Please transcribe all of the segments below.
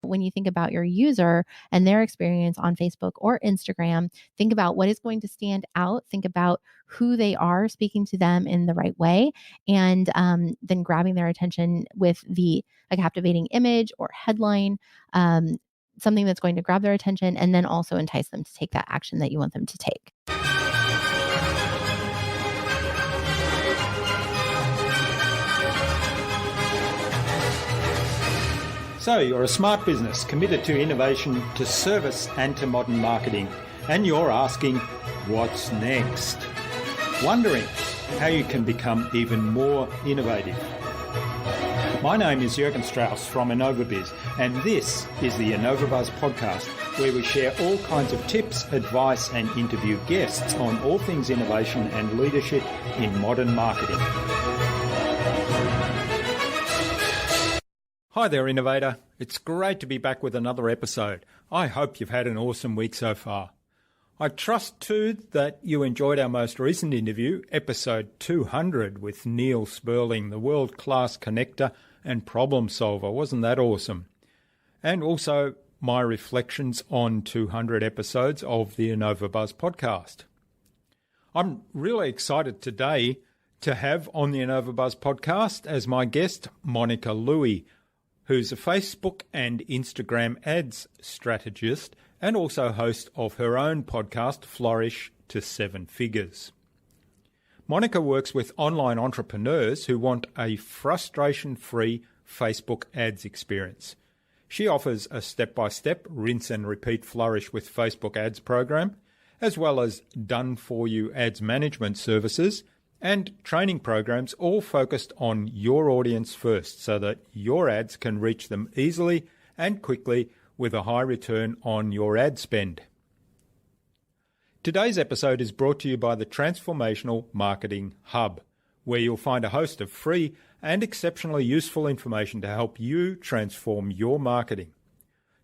When you think about your user and their experience on Facebook or Instagram, think about what is going to stand out. Think about who they are, speaking to them in the right way, and then grabbing their attention with a captivating image or headline, something that's going to grab their attention and then also entice them to take that action that you want them to take. So you're a smart business committed to innovation, to service and to modern marketing. And you're asking, what's next? Wondering how you can become even more innovative. My name is Jürgen Strauss from InnovaBuzz, and this is the InnovaBuzz podcast, where we share all kinds of tips, advice and interview guests on all things innovation and leadership in modern marketing. Hi there, Innovator. It's great to be back with another episode. I hope you've had an awesome week so far. I trust too that you enjoyed our most recent interview, episode 200, with Neil Sperling, the world-class connector and problem solver. Wasn't that awesome? And also my reflections on 200 episodes of the InnovaBuzz podcast. I'm really excited today to have on the InnovaBuzz podcast as my guest Monica Louie, who's a Facebook and Instagram ads strategist and also host of her own podcast, Flourish to Seven Figures. Monica works with online entrepreneurs who want a frustration-free Facebook ads experience. She offers a step-by-step rinse and repeat Flourish with Facebook ads program, as well as done-for-you ads management services and training programs, all focused on your audience first so that your ads can reach them easily and quickly with a high return on your ad spend. Today's episode is brought to you by the Transformational Marketing Hub, where you'll find a host of free and exceptionally useful information to help you transform your marketing.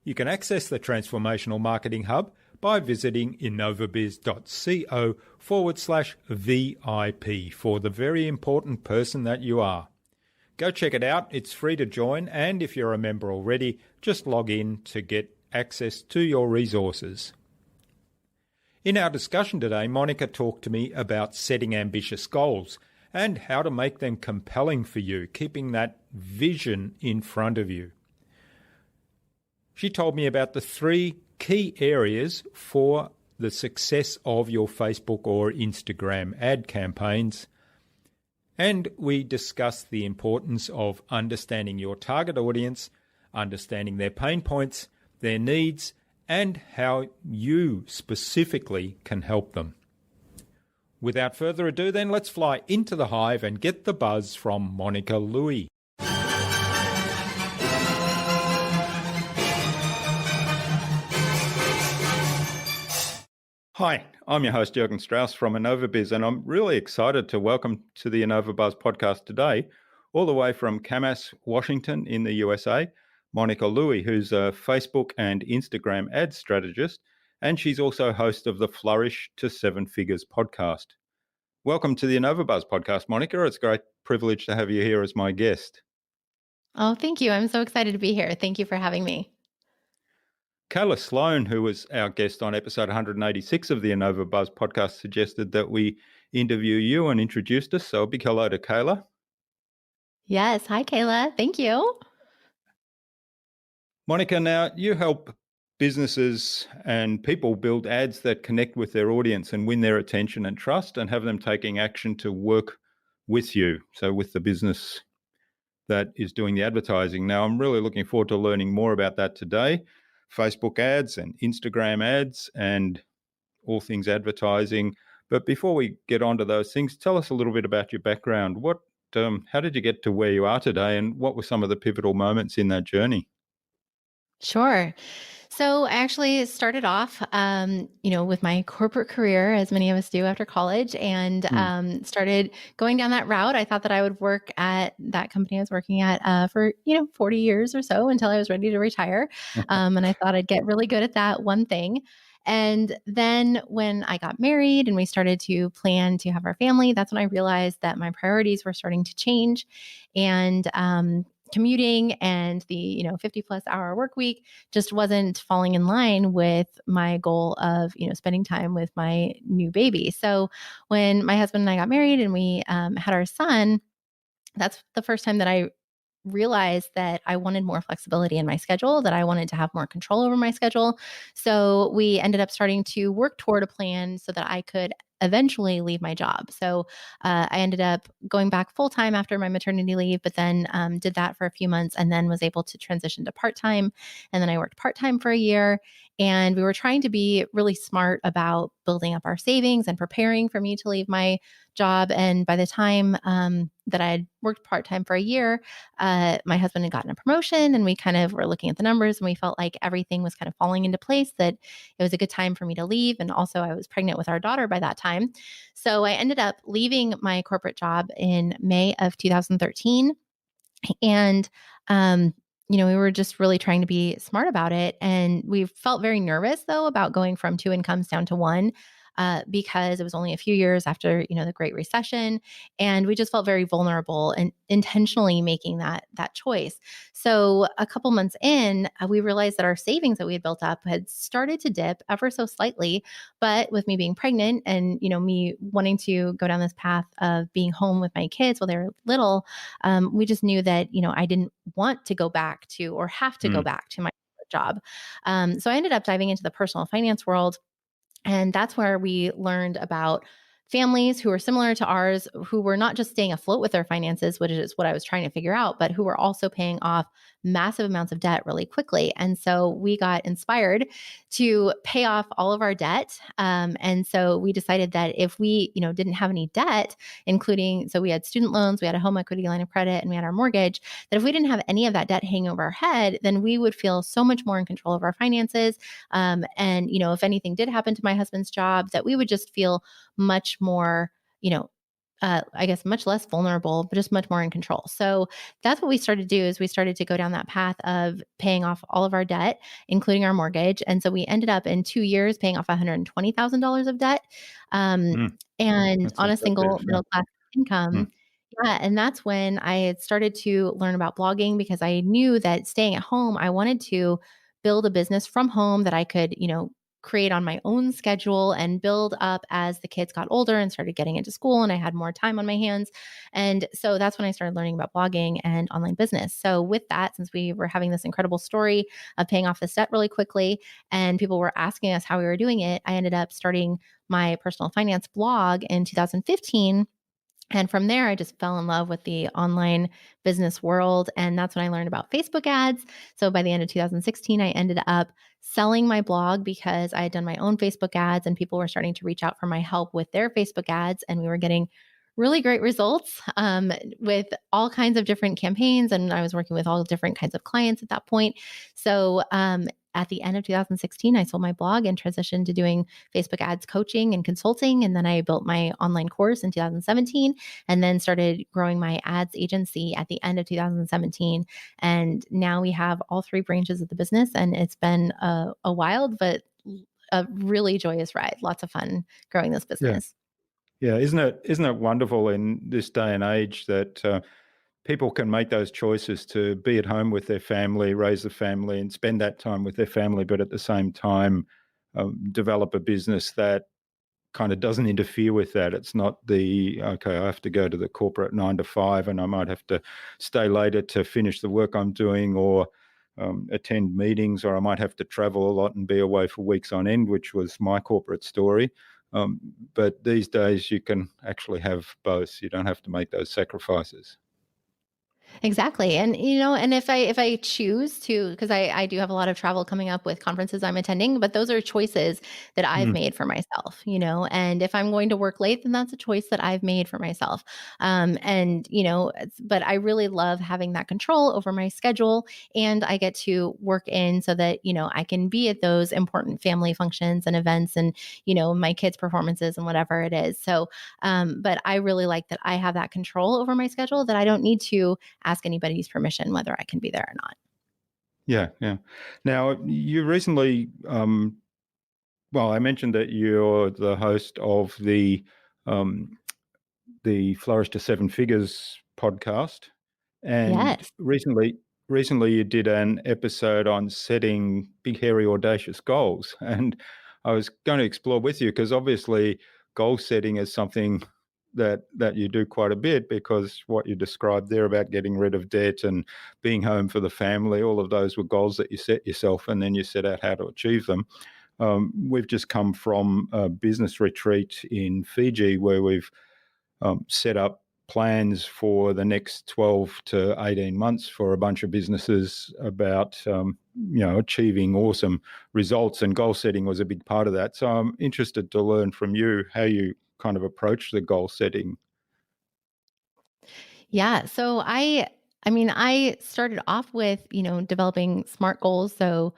You can access the Transformational Marketing Hub by visiting innovabiz.co/VIP for the very important person that you are. Go check it out. It's free to join, and if you're a member already, just log in to get access to your resources. In our discussion today, Monica talked to me about setting ambitious goals and how to make them compelling for you, keeping that vision in front of you. She told me about the 3 key areas for the success of your Facebook or Instagram ad campaigns. And we discussed the importance of understanding your target audience, understanding their pain points, their needs, and how you specifically can help them. Without further ado, then, let's fly into the hive and get the buzz from Monica Louie. Hi, I'm your host, Jürgen Strauss from InnovaBuzz, and I'm really excited to welcome to the InnovaBuzz podcast today, all the way from Camas, Washington in the USA, Monica Louie, who's a Facebook and Instagram ad strategist, and she's also host of the Flourish to Seven Figures podcast. Welcome to the InnovaBuzz podcast, Monica. It's a great privilege to have you here as my guest. Oh, thank you. I'm so excited to be here. Thank you for having me. Kayla Sloan, who was our guest on episode 186 of the InnovaBuzz podcast, suggested that we interview you and introduced us. So a big hello to Kayla. Yes. Hi, Kayla. Thank you. Monica, now you help businesses and people build ads that connect with their audience and win their attention and trust and have them taking action to work with you. So with the business that is doing the advertising. Now, I'm really looking forward to learning more about that today. Facebook ads and Instagram ads and all things advertising. But before we get on to those things, tell us a little bit about your background. How did you get to where you are today, and what were some of the pivotal moments in that journey? Sure. So I actually started off, with my corporate career, as many of us do after college, and started going down that route. I thought that I would work at that company I was working at for 40 years or so until I was ready to retire. And I thought I'd get really good at that one thing. And then when I got married and we started to plan to have our family, that's when I realized that my priorities were starting to change. And commuting and the 50 plus hour work week just wasn't falling in line with my goal of spending time with my new baby. So when my husband and I got married and we had our son, that's the first time that I realized that I wanted more flexibility in my schedule, that I wanted to have more control over my schedule. So we ended up starting to work toward a plan so that I could eventually leave my job. So I ended up going back full time after my maternity leave, but then did that for a few months and then was able to transition to part time. And then I worked part time for a year. And we were trying to be really smart about building up our savings and preparing for me to leave my job. And by the time that I had worked part time for a year, my husband had gotten a promotion and we kind of were looking at the numbers and we felt like everything was kind of falling into place, that it was a good time for me to leave. And also, I was pregnant with our daughter by that time. So I ended up leaving my corporate job in May of 2013. And, um, we were just really trying to be smart about it. And we felt very nervous, though, about going from two incomes down to one. Because it was only a few years after the Great Recession, and we just felt very vulnerable and intentionally making that choice. So a couple months in, we realized that our savings that we had built up had started to dip ever so slightly. But with me being pregnant and me wanting to go down this path of being home with my kids while they were little, we just knew that I didn't want to go back to or have to go Mm. back to my job. So I ended up diving into the personal finance world, and that's where we learned about families who were similar to ours, who were not just staying afloat with their finances, which is what I was trying to figure out, but who were also paying off massive amounts of debt really quickly. And so we got inspired to pay off all of our debt. And so we decided that if we, didn't have any debt, including, so we had student loans, we had a home equity line of credit, and we had our mortgage, that if we didn't have any of that debt hanging over our head, then we would feel so much more in control of our finances. And if anything did happen to my husband's job, that we would just feel much more, I guess much less vulnerable, but just much more in control. So that's what we started to do is we started to go down that path of paying off all of our debt, including our mortgage. And so we ended up in 2 years paying off $120,000 of debt. Um, Mm. and That's on a single impressive. Yeah. middle class income. Mm. Yeah. And that's when I had started to learn about blogging, because I knew that staying at home, I wanted to build a business from home that I could, create on my own schedule and build up as the kids got older and started getting into school and I had more time on my hands. And so that's when I started learning about blogging and online business. So with that, since we were having this incredible story of paying off this debt really quickly and people were asking us how we were doing it, I ended up starting my personal finance blog in 2015. And from there, I just fell in love with the online business world. And that's when I learned about Facebook ads. So by the end of 2016, I ended up selling my blog because I had done my own Facebook ads and people were starting to reach out for my help with their Facebook ads. And we were getting really great results with all kinds of different campaigns. And I was working with all different kinds of clients at that point. So at the end of 2016, I sold my blog and transitioned to doing Facebook ads coaching and consulting. And then I built my online course in 2017 and then started growing my ads agency at the end of 2017. And now we have all three branches of the business. And it's been a wild, but a really joyous ride. Lots of fun growing this Yeah. business. Yeah. Isn't it wonderful in this day and age that people can make those choices to be at home with their family, raise a family, and spend that time with their family, but at the same time, develop a business that kind of doesn't interfere with that. It's not okay, I have to go to the corporate 9 to 5 and I might have to stay later to finish the work I'm doing or attend meetings, or I might have to travel a lot and be away for weeks on end, which was my corporate story. Um, but these days you can actually have both. You don't have to make those sacrifices. Exactly. And and if I choose to, because I do have a lot of travel coming up with conferences I'm attending, but those are choices that I've Mm. made for myself, and if I'm going to work late, then that's a choice that I've made for myself. And but I really love having that control over my schedule, and I get to work in so that, I can be at those important family functions and events and, my kids' performances and whatever it is. So but I really like that I have that control over my schedule, that I don't need to ask anybody's permission whether I can be there or not. Yeah, yeah. Now, you recently, well, I mentioned that you're the host of um, the Flourish to Seven Figures podcast. And Yes. recently you did an episode on setting big, hairy, audacious goals. And I was going to explore with you because obviously goal setting is something that you do quite a bit, because what you described there about getting rid of debt and being home for the family, all of those were goals that you set yourself, and then you set out how to achieve them. We've just come from a business retreat in Fiji where we've set up plans for the next 12 to 18 months for a bunch of businesses about achieving awesome results, and goal setting was a big part of that. So I'm interested to learn from you how you kind of approach the goal setting. Yeah. So I mean, I started off with, developing SMART goals. So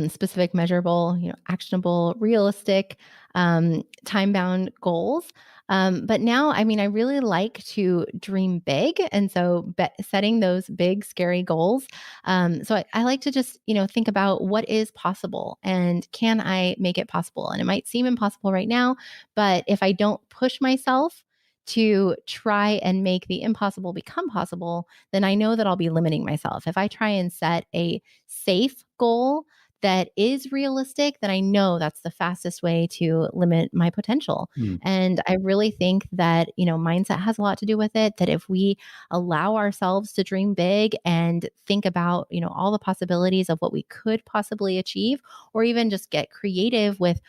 specific, measurable, actionable, realistic, time bound goals. But now, I mean, I really like to dream big. And so setting those big, scary goals. So I like to just, think about what is possible and can I make it possible? And it might seem impossible right now, but if I don't push myself, to try and make the impossible become possible, then I know that I'll be limiting myself. If I try and set a safe goal that is realistic, then I know that's the fastest way to limit my potential. Mm. And I really think that, mindset has a lot to do with it. That if we allow ourselves to dream big and think about, all the possibilities of what we could possibly achieve, or even just get creative with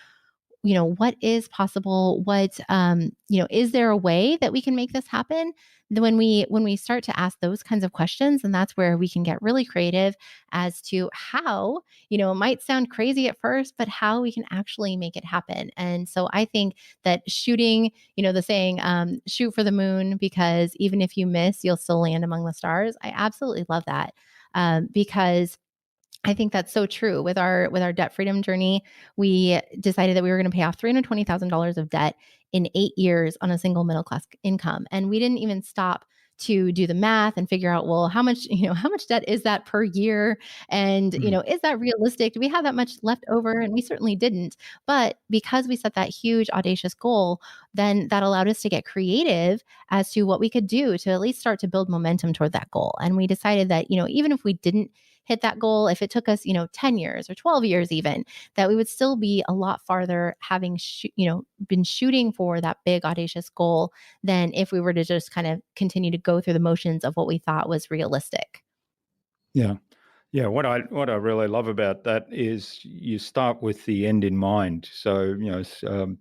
what is possible, what is there a way that we can make this happen? Then when we start to ask those kinds of questions, and that's where we can get really creative as to how, it might sound crazy at first, but how we can actually make it happen. And so I think that shooting, the saying, shoot for the moon, because even if you miss, you'll still land among the stars. I absolutely love that. Because I think that's so true. With our debt freedom journey, we decided that we were going to pay off $320,000 of debt in 8 years on a single middle class income, and we didn't even stop to do the math and figure out, well, how much, how much debt is that per year, and Mm. is that realistic? Do we have that much left over? And we certainly didn't. But because we set that huge audacious goal, then that allowed us to get creative as to what we could do to at least start to build momentum toward that goal. And we decided that, even if we didn't hit that goal, if it took us, 10 years or 12 years even, that we would still be a lot farther having, been shooting for that big audacious goal than if we were to just kind of continue to go through the motions of what we thought was realistic. Yeah. Yeah, what I really love about that is you start with the end in mind. So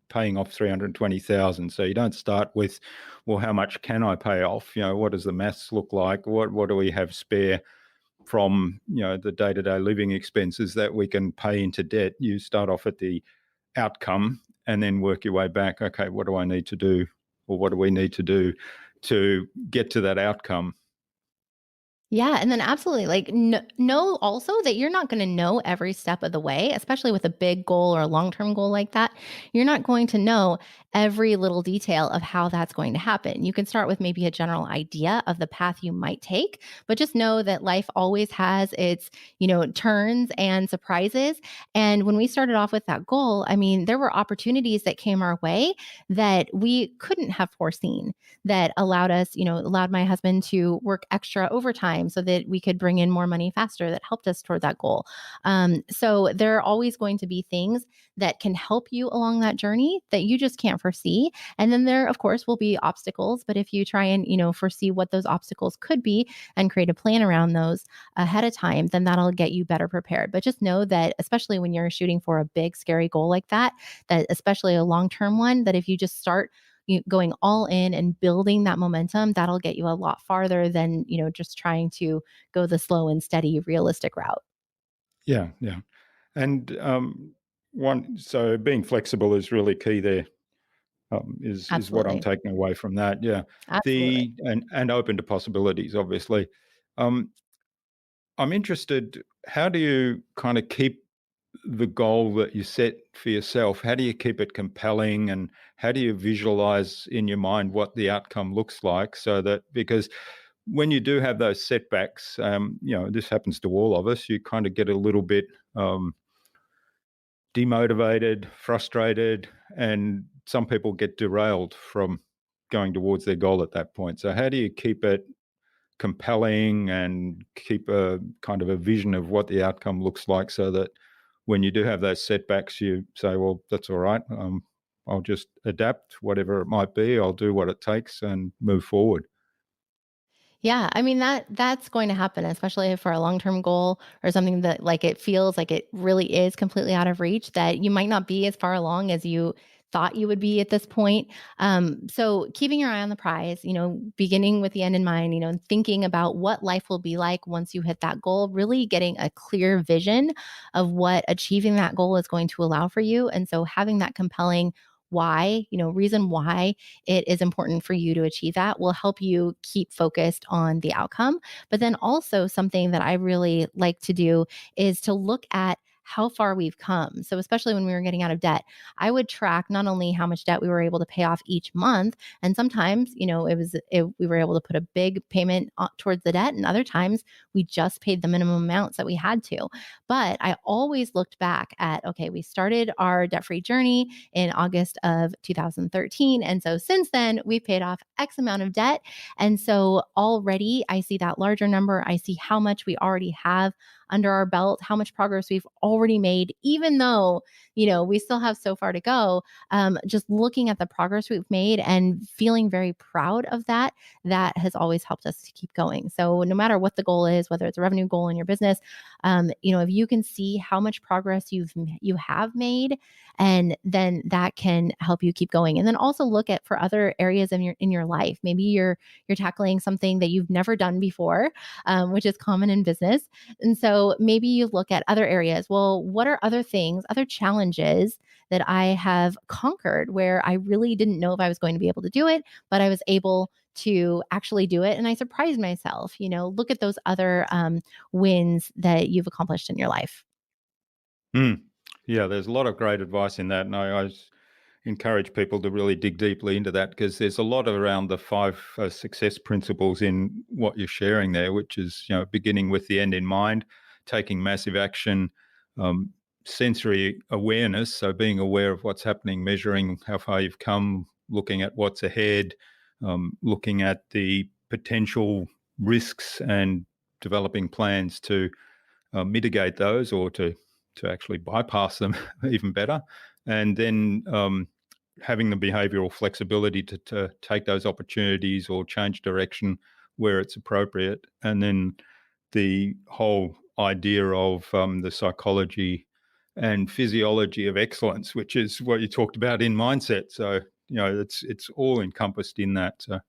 paying off 320,000. So you don't start with, well, how much can I pay off? What does the maths look like? What do we have spare from the day-to-day living expenses that we can pay into debt? You start off at the outcome and then work your way back. Okay, what do I need to do, or what do we need to do to get to that outcome? Yeah, and then absolutely, like, know also that you're not going to know every step of the way, especially with a big goal or a long-term goal like that. You're not going to know every little detail of how that's going to happen. You can start with maybe a general idea of the path you might take, but just know that life always has its, turns and surprises. And when we started off with that goal, I mean, there were opportunities that came our way that we couldn't have foreseen, that allowed us, allowed my husband to work extra overtime so that we could bring in more money faster, that helped us toward that goal. So there are always going to be things that can help you along that journey that you just can't foresee. And then there, of course, will be obstacles. But if you try and, foresee what those obstacles could be and create a plan around those ahead of time, then that'll get you better prepared. But just know that, especially when you're shooting for a big, scary goal like that especially a long term one, that if you just start going all in and building that momentum, that'll get you a lot farther than, just trying to go the slow and steady, realistic route. Yeah, yeah. And so being flexible is really key there. Is what I'm Absolutely. taking away from that. Yeah, Absolutely. and open to possibilities, obviously. Um, I'm interested. How do you kind of keep the goal that you set for yourself? How do you keep it compelling, and how do you visualize in your mind what the outcome looks like? So that, because when you do have those setbacks, this happens to all of us. You kind of get a little bit demotivated, frustrated, and some people get derailed from going towards their goal at that point. So how do you keep it compelling and keep a kind of a vision of what the outcome looks like, so that when you do have those setbacks, you say, well, that's all right. I'll just adapt, whatever it might be. I'll do what it takes and move forward. Yeah, I mean that's going to happen, especially for a long-term goal or something that like it feels like it really is completely out of reach, that you might not be as far along as you thought you would be at this point. So keeping your eye on the prize, beginning with the end in mind, and thinking about what life will be like once you hit that goal, really getting a clear vision of what achieving that goal is going to allow for you. And so having that compelling why, reason why it is important for you to achieve that will help you keep focused on the outcome. But then also, something that I really like to do is to look at how far we've come. So, especially when we were getting out of debt, I would track not only how much debt we were able to pay off each month, and sometimes, we were able to put a big payment towards the debt, and other times we just paid the minimum amounts that we had to. But I always looked back at, okay, we started our debt free journey in August of 2013. And so since then, we've paid off X amount of debt. And so already I see that larger number. I see how much we already have under our belt, how much progress we've already made, even though, we still have so far to go. Just looking at the progress we've made and feeling very proud of that, that has always helped us to keep going. So no matter what the goal is, whether it's a revenue goal in your business, if you can see how much progress you have made, and then that can help you keep going. And then also look at for other areas in your life. Maybe you're tackling something that you've never done before, which is common in business. And so maybe you look at other areas. Well, what are other things, other challenges that I have conquered where I really didn't know if I was going to be able to do it, but I was able to actually do it and I surprised myself. Look at those other wins that you've accomplished in your life. Mm. Yeah, there's a lot of great advice in that. And I encourage people to really dig deeply into that, because there's a lot around the five success principles in what you're sharing there, which is, beginning with the end in mind, taking massive action, um, sensory awareness. So being aware of what's happening, measuring how far you've come, looking at what's ahead, looking at the potential risks and developing plans to mitigate those, or to actually bypass them even better. And then having the behavioral flexibility to take those opportunities or change direction where it's appropriate. And then the whole idea of the psychology and physiology of excellence, which is what you talked about in mindset. So, it's all encompassed in that. So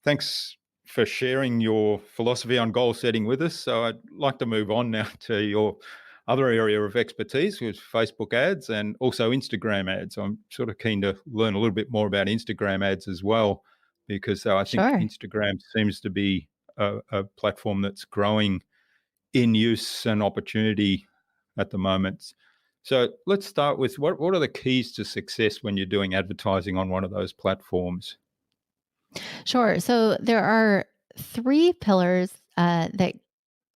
thanks for sharing your philosophy on goal setting with us. So I'd like to move on now to your other area of expertise, which is Facebook ads and also Instagram ads. I'm sort of keen to learn a little bit more about Instagram ads as well, because I think Sure. Instagram seems to be a platform that's growing in use and opportunity at the moment. So let's start with what are the keys to success when you're doing advertising on one of those platforms? Sure. So there are three pillars that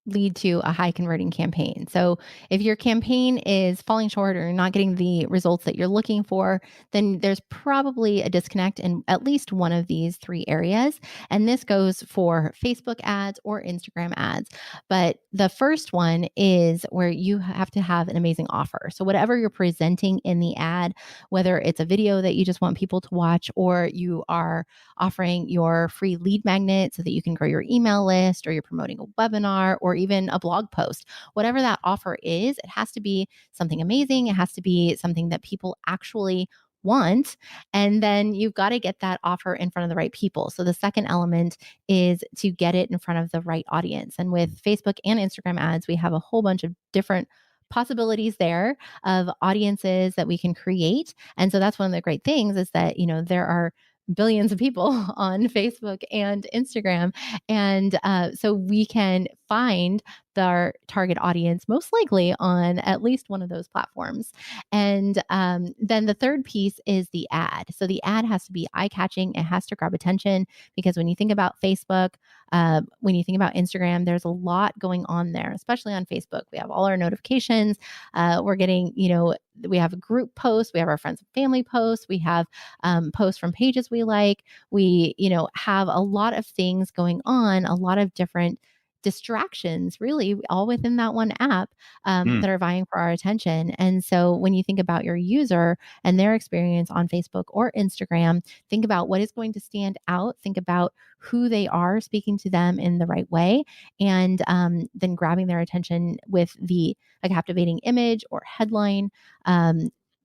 lead to a high converting campaign. So if your campaign is falling short or not getting the results that you're looking for, then there's probably a disconnect in at least one of these three areas. And this goes for Facebook ads or Instagram ads. But the first one is where you have to have an amazing offer. So whatever you're presenting in the ad, whether it's a video that you just want people to watch, or you are offering your free lead magnet so that you can grow your email list, or you're promoting a webinar or even a blog post, whatever that offer is, it has to be something amazing. It has to be something that people actually want. And then you've got to get that offer in front of the right people. So the second element is to get it in front of the right audience. And with Facebook and Instagram ads, we have a whole bunch of different possibilities there of audiences that we can create. And so that's one of the great things is that, there are billions of people on Facebook and Instagram. And so we can find our target audience most likely on at least one of those platforms. And then the third piece is the ad. So the ad has to be eye catching. It has to grab attention because when you think about Facebook, When you think about Instagram, there's a lot going on there, especially on Facebook. We have all our notifications. We're getting, we have a group posts, we have our friends and family posts, we have posts from pages we like. We, have a lot of things going on, a lot of different distractions, really, all within that one app Mm. that are vying for our attention. And so when you think about your user and their experience on Facebook or Instagram, think about what is going to stand out. Think about who they are, speaking to them in the right way, and then grabbing their attention with a captivating image or headline.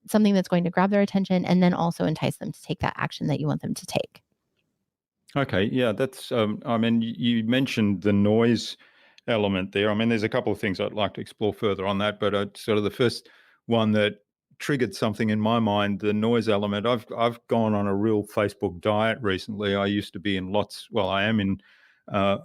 Something that's going to grab their attention and then also entice them to take that action that you want them to take. Okay, yeah, that's. I mean, you mentioned the noise element there. I mean, there's a couple of things I'd like to explore further on that, but sort of the first one that triggered something in my mind, the noise element. I've gone on a real Facebook diet recently. I used to be in lots. Well, I am in. Uh,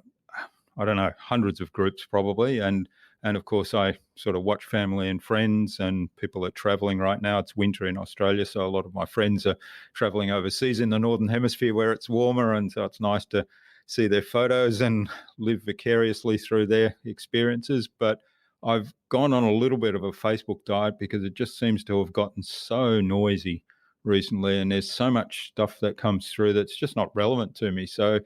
I don't know, hundreds of groups probably, and of course I sort of watch family and friends, and people are traveling right now. It's winter in Australia, so a lot of my friends are traveling overseas in the northern hemisphere where it's warmer, and so it's nice to see their photos and live vicariously through their experiences. But I've gone on a little bit of a Facebook diet because it just seems to have gotten so noisy recently, and there's so much stuff that comes through that's just not relevant to me. So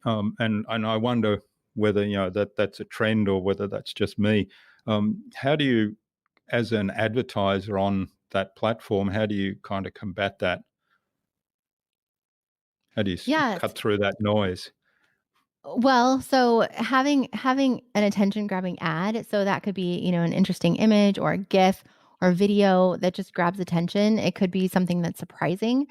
and I wonder whether that's a trend or whether that's just me. How do you, as an advertiser on that platform, how do you kind of combat that? How do you Yes. cut through that noise? Well, so having an attention grabbing ad, so that could be, an interesting image or a GIF or video that just grabs attention. It could be something that's surprising.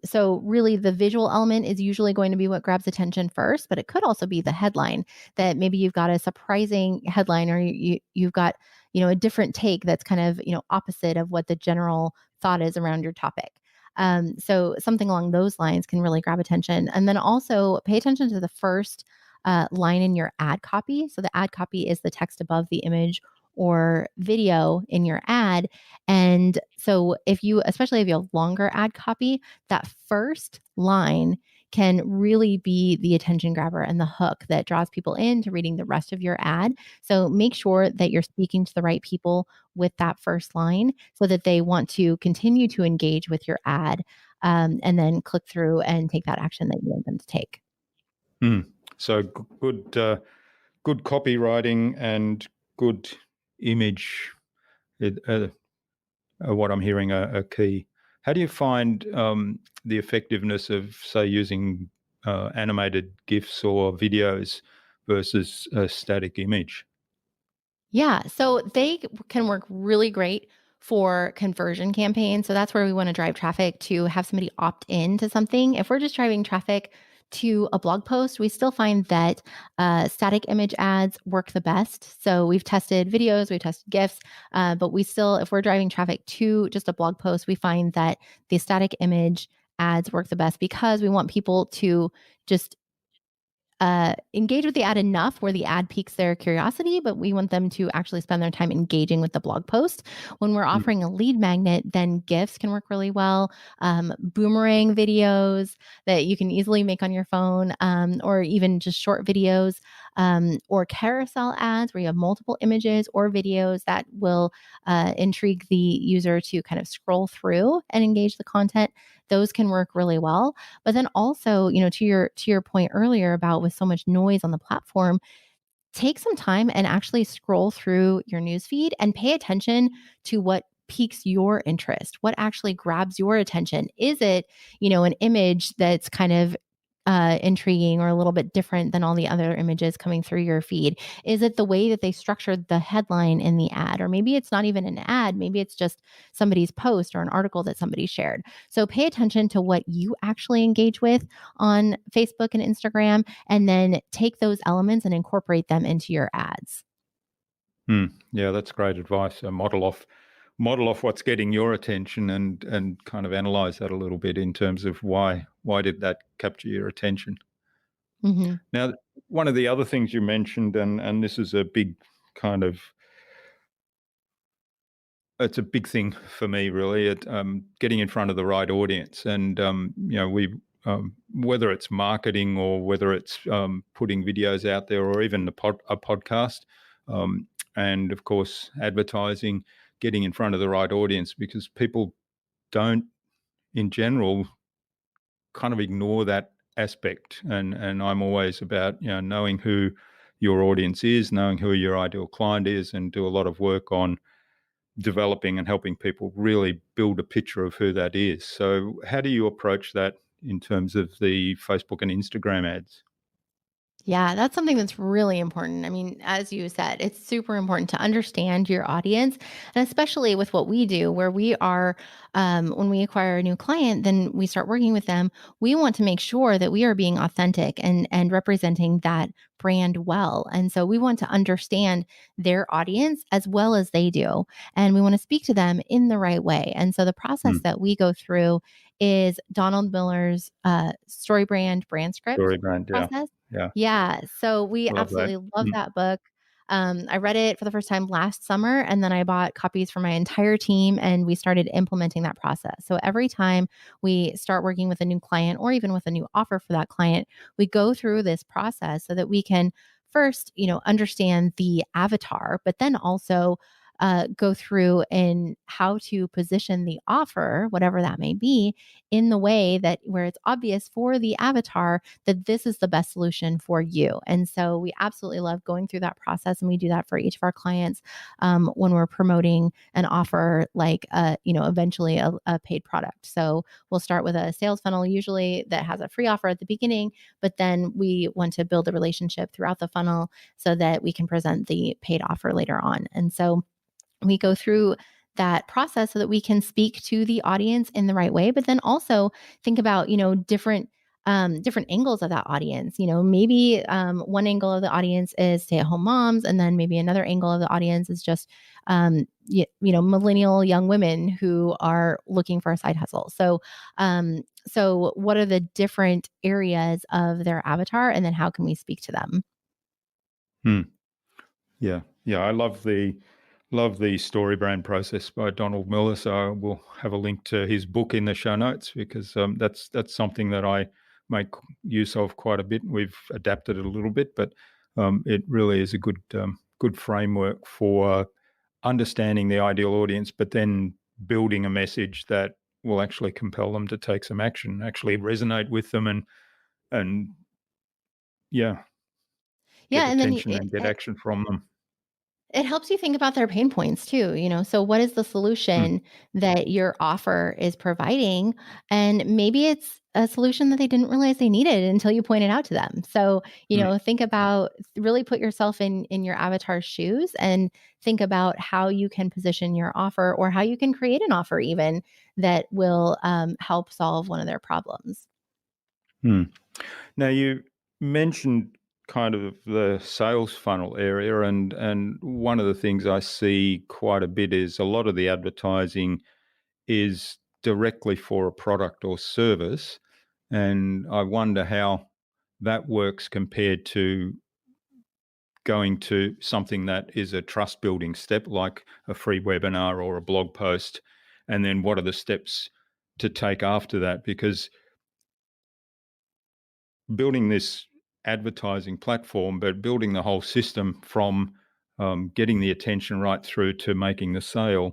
So really the visual element is usually going to be what grabs attention first, but it could also be the headline that maybe you've got a surprising headline or you've got, a different take that's kind of, opposite of what the general thought is around your topic. So something along those lines can really grab attention. And then also pay attention to the first line in your ad copy. So the ad copy is the text above the image or video in your ad. And so especially if you have longer ad copy, that first line can really be the attention grabber and the hook that draws people into reading the rest of your ad. So make sure that you're speaking to the right people with that first line so that they want to continue to engage with your ad, and then click through and take that action that you want them to take. Hmm. So good copywriting and good image are what I'm hearing are key. How do you find the effectiveness of, say, using animated GIFs or videos versus a static image? Yeah, so they can work really great for conversion campaigns. So that's where we want to drive traffic to have somebody opt in to something. If we're just driving traffic to a blog post, we still find that static image ads work the best. So we've tested videos, we've tested GIFs, but if we're driving traffic to just a blog post, we find that the static image ads work the best because we want people to just engage with the ad enough where the ad piques their curiosity, but we want them to actually spend their time engaging with the blog post. When we're Mm. offering a lead magnet, then GIFs can work really well. Boomerang videos that you can easily make on your phone, or even just short videos, or carousel ads where you have multiple images or videos that will intrigue the user to kind of scroll through and engage the content. Those can work really well. But then also, to your point earlier about with so much noise on the platform, take some time and actually scroll through your newsfeed and pay attention to what piques your interest, what actually grabs your attention. Is it, an image that's kind of intriguing or a little bit different than all the other images coming through your feed? Is it the way that they structured the headline in the ad? Or maybe it's not even an ad, maybe it's just somebody's post or an article that somebody shared. So pay attention to what you actually engage with on Facebook and Instagram, and then take those elements and incorporate them into your ads. Yeah, that's great advice. So model off what's getting your attention and kind of analyze that a little bit in terms of why did that capture your attention. Hmm. Now, one of the other things you mentioned, and this is a big kind of it's a big thing for me, really. Getting in front of the right audience, and whether it's marketing or whether it's putting videos out there or even a podcast, and of course advertising, getting in front of the right audience, because people don't, in general, kind of ignore that aspect. And I'm always about knowing who your audience is, knowing who your ideal client is, and do a lot of work on developing and helping people really build a picture of who that is. So how do you approach that in terms of the Facebook and Instagram ads? Yeah, that's something that's really important. I mean, as you said, it's super important to understand your audience, and especially with what we do, where we are, when we acquire a new client, then we start working with them. We want to make sure that we are being authentic and representing that brand well. And so we want to understand their audience as well as they do, and we want to speak to them in the right way. And so the process Hmm. that we go through is Donald Miller's story brand script Story brand, yeah. process. Yeah, Yeah, so we love that. absolutely love Mm. that book. I read it for the first time last summer, and then I bought copies for my entire team, and we started implementing that process. So every time we start working with a new client or even with a new offer for that client, we go through this process so that we can first, understand the avatar, but then also go through and how to position the offer, whatever that may be, in the way that where it's obvious for the avatar that this is the best solution for you. And so we absolutely love going through that process, and we do that for each of our clients when we're promoting an offer, like eventually a paid product. So we'll start with a sales funnel usually that has a free offer at the beginning, but then we want to build a relationship throughout the funnel so that we can present the paid offer later on. And so we go through that process so that we can speak to the audience in the right way, but then also think about different angles of that audience. Maybe one angle of the audience is stay-at-home moms, and then maybe another angle of the audience is just millennial young women who are looking for a side hustle. So what are the different areas of their avatar, and then how can we speak to them? Hmm. Yeah, yeah, I love the story brand process by Donald Miller. So we'll have a link to his book in the show notes, because that's something that I make use of quite a bit. We've adapted it a little bit, but it really is a good framework for understanding the ideal audience, but then building a message that will actually compel them to take some action, actually resonate with them, and yeah, get Yeah, and then attention and get action from them. it helps you think about their pain points too. So what is the Hmm. solution that your offer is providing? And maybe it's a solution that they didn't realize they needed until you point it out to them. So, Hmm. think about, really put yourself in your avatar's shoes and think about how you can position your offer, or how you can create an offer even that will help solve one of their problems. Hmm. Now, you mentioned kind of the sales funnel area, and one of the things I see quite a bit is a lot of the advertising is directly for a product or service, and I wonder how that works compared to going to something that is a trust building step, like a free webinar or a blog post, and then what are the steps to take after that? Because building this advertising platform, but building the whole system from getting the attention right through to making the sale,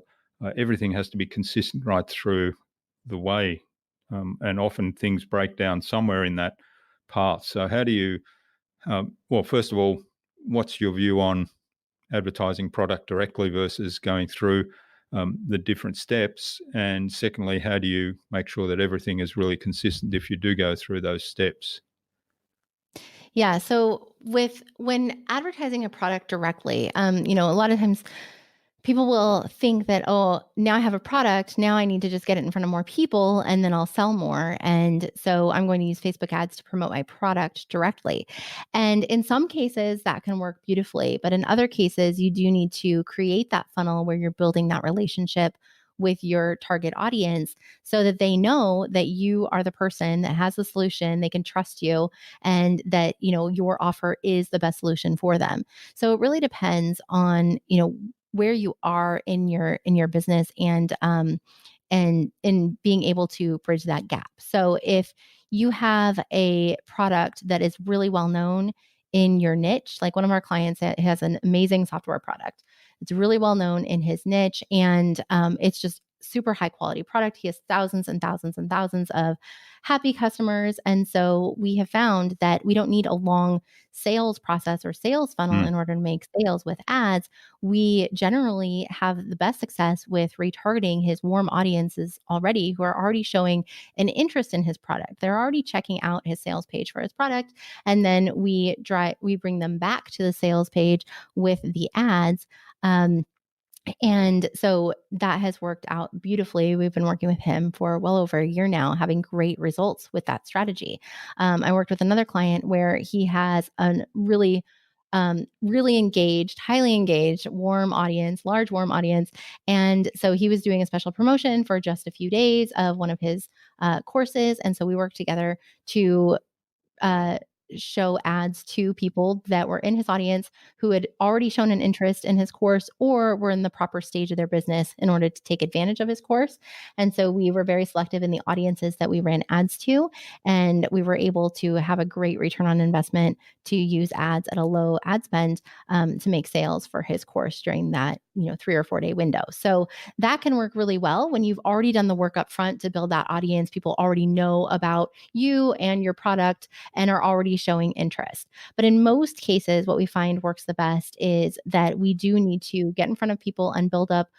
everything has to be consistent right through the way. And often things break down somewhere in that path. So, how do you, well, first of all, what's your view on advertising product directly versus going through the different steps? And secondly, how do you make sure that everything is really consistent if you do go through those steps? Yeah. So when advertising a product directly, a lot of times people will think that, oh, now I have a product, now I need to just get it in front of more people and then I'll sell more. And so I'm going to use Facebook ads to promote my product directly. And in some cases, that can work beautifully. But in other cases, you do need to create that funnel where you're building that relationship with your target audience so that they know that you are the person that has the solution, they can trust you, and that your offer is the best solution for them. So it really depends on where you are in your business, and in being able to bridge that gap. So if you have a product that is really well known in your niche. Like one of our clients has an amazing software product. It's really well known in his niche, and it's just super high quality product. He has thousands and thousands and thousands of happy customers. And so we have found that we don't need a long sales process or sales funnel Mm. in order to make sales with ads. We generally have the best success with retargeting his warm audiences already, who are already showing an interest in his product. They're already checking out his sales page for his product. And then we bring them back to the sales page with the ads. And so that has worked out beautifully. We've been working with him for well over a year now, having great results with that strategy. I worked with another client where he has a really engaged, highly engaged, warm audience, large warm audience. And so he was doing a special promotion for just a few days of one of his courses. And so we worked together to uh, show ads to people that were in his audience who had already shown an interest in his course or were in the proper stage of their business in order to take advantage of his course. And so we were very selective in the audiences that we ran ads to, and we were able to have a great return on investment to use ads at a low ad spend to make sales for his course during that 3 or 4 day window. So that can work really well when you've already done the work up front to build that audience. People already know about you and your product and are already showing interest. But in most cases, what we find works the best is that we do need to get in front of people and build up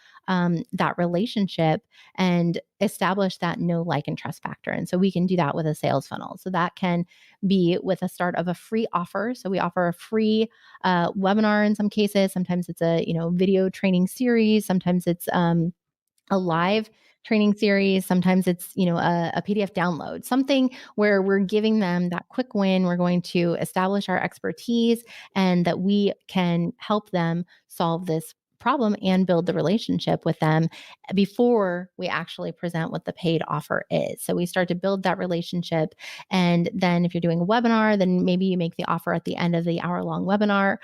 that relationship and establish that know, like, and trust factor. And so we can do that with a sales funnel. So that can be with a start of a free offer. So we offer a free webinar in some cases. Sometimes it's a video training series. Sometimes it's a live training series. Sometimes it's, a PDF download, something where we're giving them that quick win. We're going to establish our expertise and that we can help them solve this problem and build the relationship with them before we actually present what the paid offer is. So we start to build that relationship. And then if you're doing a webinar, then maybe you make the offer at the end of the hour-long webinar.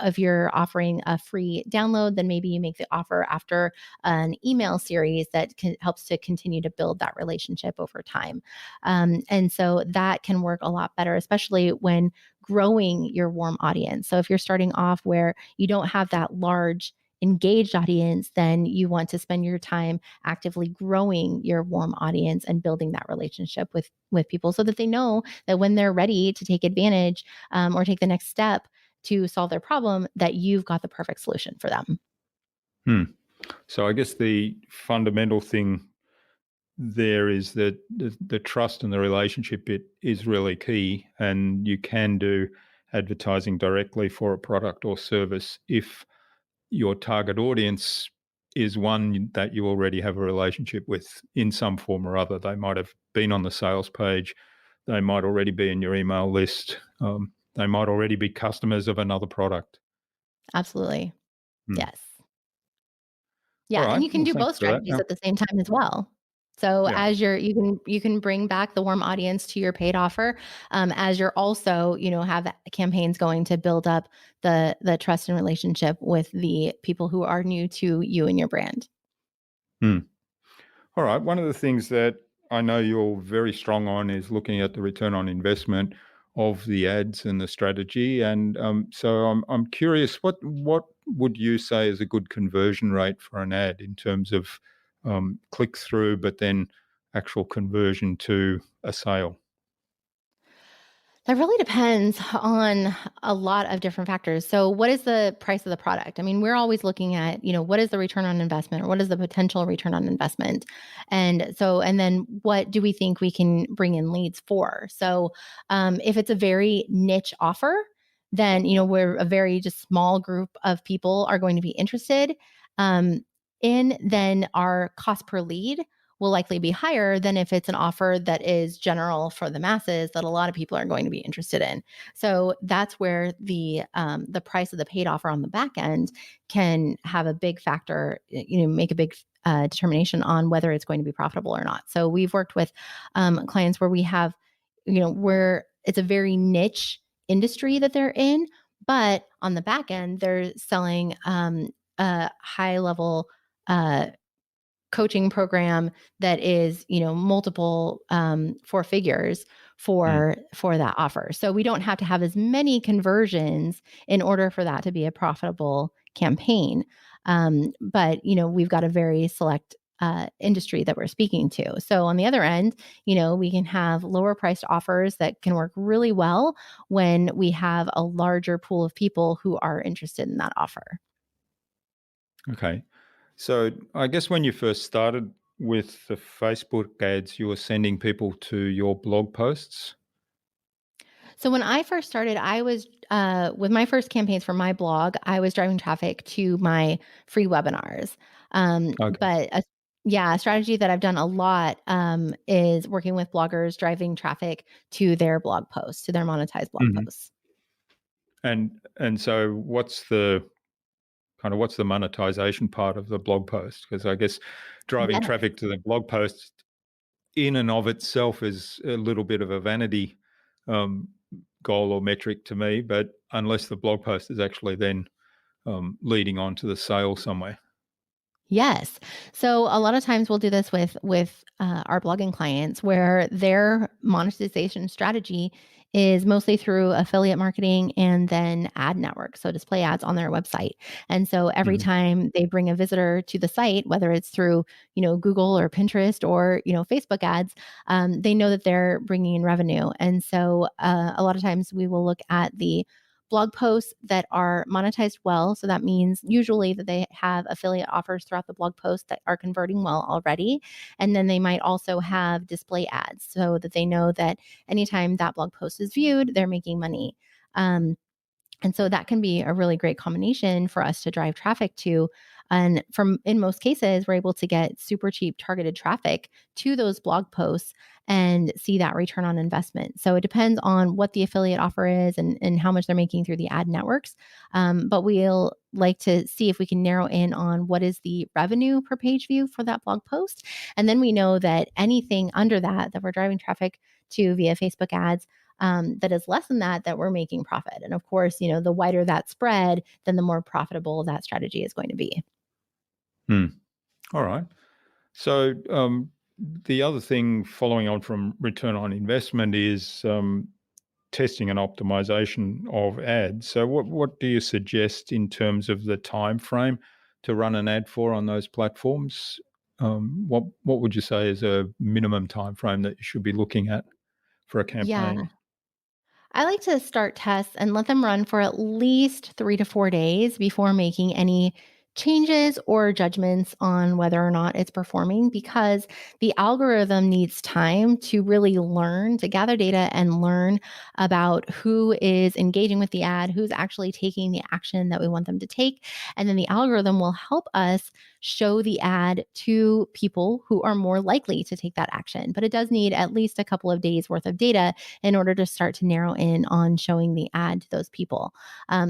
If you're offering a free download, then maybe you make the offer after an email series that helps to continue to build that relationship over time. And so that can work a lot better, especially when growing your warm audience. So if you're starting off where you don't have that large engaged audience, then you want to spend your time actively growing your warm audience and building that relationship with people so that they know that when they're ready to take advantage or take the next step to solve their problem, that you've got the perfect solution for them. Hmm. So I guess the fundamental thing there is that the trust and the relationship bit is really key, and you can do advertising directly for a product or service if your target audience is one that you already have a relationship with in some form or other. They might have been on the sales page, they might already be in your email list, they might already be customers of another product. Absolutely. Hmm. Yes. All Yeah, and right. you can Well, do thanks both for that. strategies at the same time as well. So Yeah. as you can bring back the warm audience to your paid offer, as you're also have campaigns going to build up the trust and relationship with the people who are new to you and your brand. Hmm. All right. One of the things that I know you're very strong on is looking at the return on investment of the ads and the strategy. And so I'm curious, what would you say is a good conversion rate for an ad in terms of click through, but then actual conversion to a sale? That really depends on a lot of different factors. So, what is the price of the product? I mean, we're always looking at, what is the return on investment or what is the potential return on investment? And then what do we think we can bring in leads for? So, if it's a very niche offer, then, where a very just small group of people are going to be interested then our cost per lead will likely be higher than if it's an offer that is general for the masses that a lot of people are going to be interested in. So that's where the price of the paid offer on the back end can have a big factor, make a big determination on whether it's going to be profitable or not. So we've worked with clients where we have, where it's a very niche industry that they're in, but on the back end, they're selling a high level uh, coaching program that is, multiple four figures Mm. for that offer. So we don't have to have as many conversions in order for that to be a profitable campaign. But we've got a very select industry that we're speaking to. So on the other end, we can have lower priced offers that can work really well when we have a larger pool of people who are interested in that offer. Okay. So I guess when you first started with the Facebook ads, you were sending people to your blog posts. So when I first started, I was with my first campaigns for my blog, I was driving traffic to my free webinars. Okay. But yeah, a strategy that I've done a lot is working with bloggers, driving traffic to their blog posts, to their monetized blog Mhm. posts. And so what's the monetization part of the blog post? Because I guess driving Yeah. traffic to the blog post in and of itself is a little bit of a vanity um, goal or metric to me, but unless the blog post is actually then leading on to the sale somewhere. Yes. So a lot of times we'll do this with our blogging clients where their monetization strategy is mostly through affiliate marketing and then ad network, so display ads on their website. And so every Mhm. time they bring a visitor to the site, whether it's through Google or Pinterest or Facebook ads, they know that they're bringing in revenue. And so a lot of times we will look at the blog posts that are monetized well. So that means usually that they have affiliate offers throughout the blog post that are converting well already. And then they might also have display ads so that they know that anytime that blog post is viewed, they're making money. Um, and so that can be a really great combination for us to drive traffic to. And from in most cases, we're able to get super cheap targeted traffic to those blog posts and see that return on investment. So it depends on what the affiliate offer is and how much they're making through the ad networks. But we'll like to see if we can narrow in on what is the revenue per page view for that blog post. And then we know that anything under that we're driving traffic to via Facebook ads that is less than that we're making profit. And of course, the wider that spread, then the more profitable that strategy is going to be. Hmm. All right. So the other thing following on from return on investment is testing and optimization of ads. So what do you suggest in terms of the time frame to run an ad for on those platforms? What would you say is a minimum time frame that you should be looking at for a Yeah. campaign? I like to start tests and let them run for at least 3 to 4 days before making any changes or judgments on whether or not it's performing because the algorithm needs time to really learn, to gather data and learn about who is engaging with the ad, who's actually taking the action that we want them to take. And then the algorithm will help us show the ad to people who are more likely to take that action. But it does need at least a couple of days worth of data in order to start to narrow in on showing the ad to those people.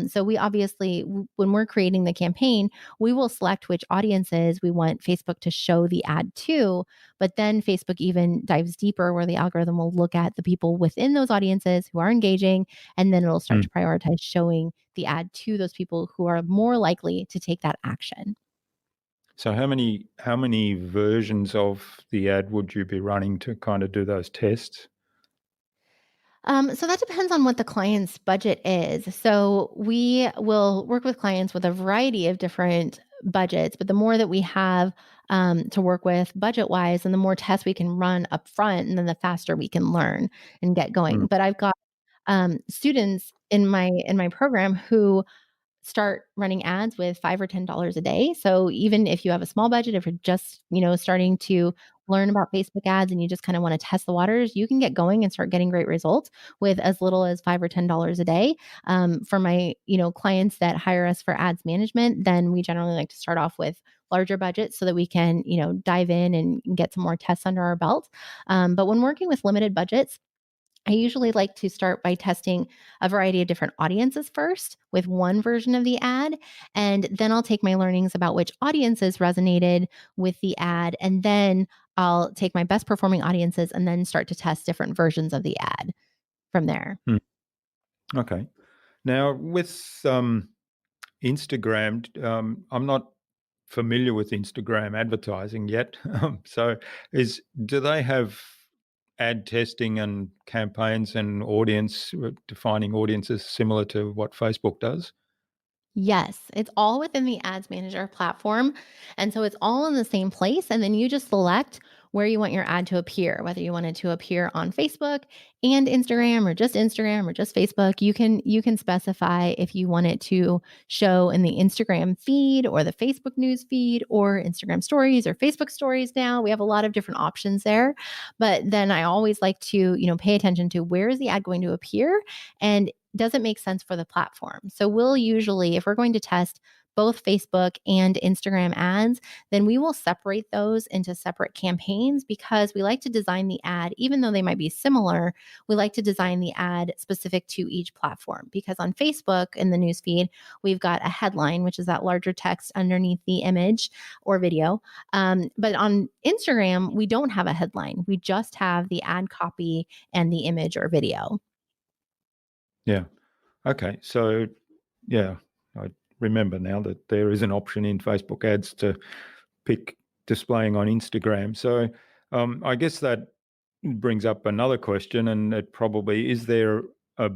So we obviously, when we're creating the campaign, we will select which audiences we want Facebook to show the ad to. But then Facebook even dives deeper where the algorithm will look at the people within those audiences who are engaging, and then it'll start Hmm. to prioritize showing the ad to those people who are more likely to take that action. So how many versions of the ad would you be running to kind of do those tests? So that depends on what the client's budget is. So we will work with clients with a variety of different budgets, but the more that we have to work with budget wise, and the more tests we can run up front, and then the faster we can learn and get going. Mm. But I've got students in my program who start running ads with $5 or $10 a day. So even if you have a small budget, if you're just, starting to learn about Facebook ads and you just kind of want to test the waters, you can get going and start getting great results with as little as $5 or $10 a day. For my, clients that hire us for ads management, then we generally like to start off with larger budgets so that we can, dive in and get some more tests under our belt. But when working with limited budgets, I usually like to start by testing a variety of different audiences first with one version of the ad. And then I'll take my learnings about which audiences resonated with the ad. And then I'll take my best performing audiences and then start to test different versions of the ad from there. Mm. Okay. Now with Instagram, I'm not familiar with Instagram advertising yet. So, do they have ad testing and campaigns and audience defining audiences similar to what Facebook does? Yes, it's all within the Ads Manager platform. And so it's all in the same place. And then you just select where you want your ad to appear, whether you want it to appear on Facebook and Instagram or just Facebook. You can specify if you want it to show in the Instagram feed or the Facebook news feed or Instagram stories or Facebook stories now. We have a lot of different options there. But then I always like to, pay attention to where is the ad going to appear and does it make sense for the platform? So we'll usually, if we're going to test both Facebook and Instagram ads, then we will separate those into separate campaigns because we like to design the ad, even though they might be similar, we like to design the ad specific to each platform. Because on Facebook in the newsfeed, we've got a headline, which is that larger text underneath the image or video. But on Instagram, we don't have a headline. We just have the ad copy and the image or video. Yeah. Okay. So, yeah, I remember now that there is an option in Facebook ads to pick displaying on Instagram. So, I guess that brings up another question, and it probably is there a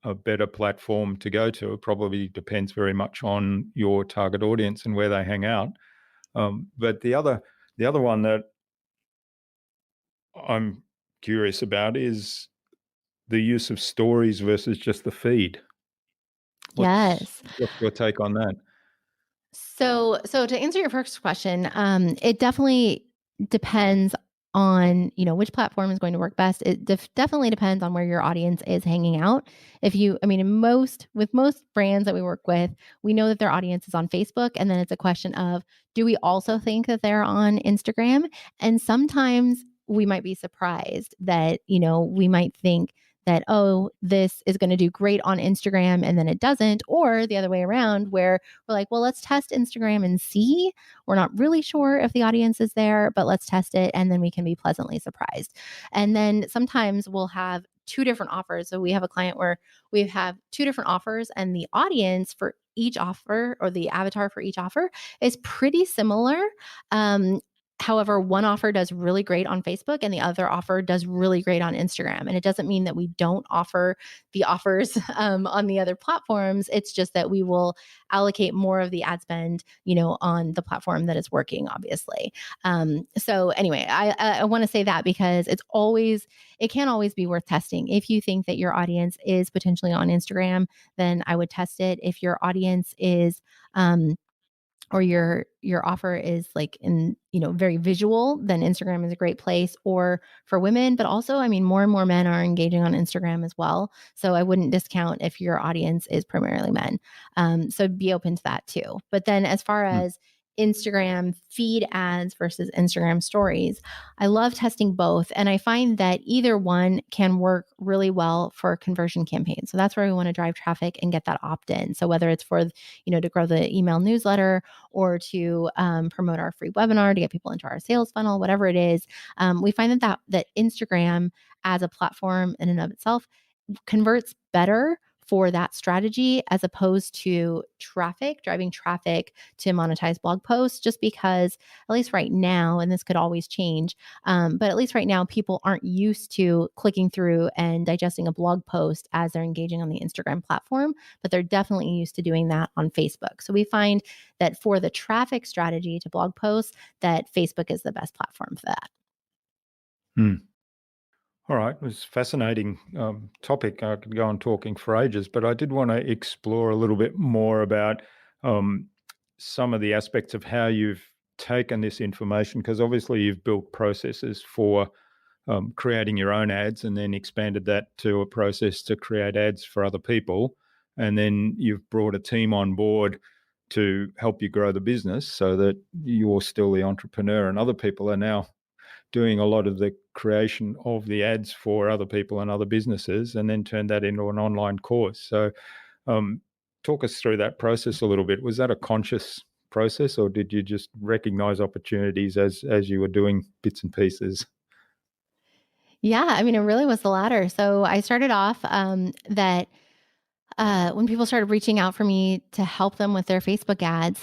a better platform to go to? It probably depends very much on your target audience and where they hang out. But the other one that I'm curious about is the use of stories versus just the feed. Yes. What's your take on that? So to answer your first question, it definitely depends on which platform is going to work best. It definitely depends on where your audience is hanging out. I mean, with most brands that we work with, we know that their audience is on Facebook, and then it's a question of do we also think that they're on Instagram? And sometimes we might be surprised that we might think that, oh, this is going to do great on Instagram and then it doesn't, or the other way around where we're like, well, let's test Instagram and see. We're not really sure if the audience is there, but let's test it. And then we can be pleasantly surprised. And then sometimes we'll have two different offers. So we have a client where we have two different offers, and the audience for each offer or the avatar for each offer is pretty similar. Um, However, one offer does really great on Facebook and the other offer does really great on Instagram. And it doesn't mean that we don't offer the offers on the other platforms. It's just that we will allocate more of the ad spend, on the platform that is working, obviously. So anyway, I want to say that because it can always be worth testing. If you think that your audience is potentially on Instagram, then I would test it. If your audience is, or your offer is like in very visual, then Instagram is a great place. Or for women, but also, I mean, more and more men are engaging on Instagram as well, so I wouldn't discount if your audience is primarily men. So be open to that too. But then as far Hmm. as Instagram feed ads versus Instagram stories, I love testing both, and I find that either one can work really well for conversion campaigns. So that's where we want to drive traffic and get that opt-in. So whether it's for to grow the email newsletter or to promote our free webinar to get people into our sales funnel, whatever it is, we find that Instagram as a platform in and of itself converts better for that strategy as opposed to driving traffic to monetize blog posts, just because at least right now, and this could always change, but at least right now, people aren't used to clicking through and digesting a blog post as they're engaging on the Instagram platform, but they're definitely used to doing that on Facebook. So we find that for the traffic strategy to blog posts, that Facebook is the best platform for that. Hmm. All right, it was a fascinating topic. I could go on talking for ages, but I did want to explore a little bit more about um, some of the aspects of how you've taken this information, because obviously you've built processes for creating your own ads and then expanded that to a process to create ads for other people. And then you've brought a team on board to help you grow the business so that you're still the entrepreneur and other people are now doing a lot of the creation of the ads for other people and other businesses, and then turn that into an online course. So, um, talk us through that process a little bit. Was that a conscious process, or did you just recognize opportunities as you were doing bits and pieces? Yeah, I mean, it really was the latter. So I started off that when people started reaching out for me to help them with their Facebook ads,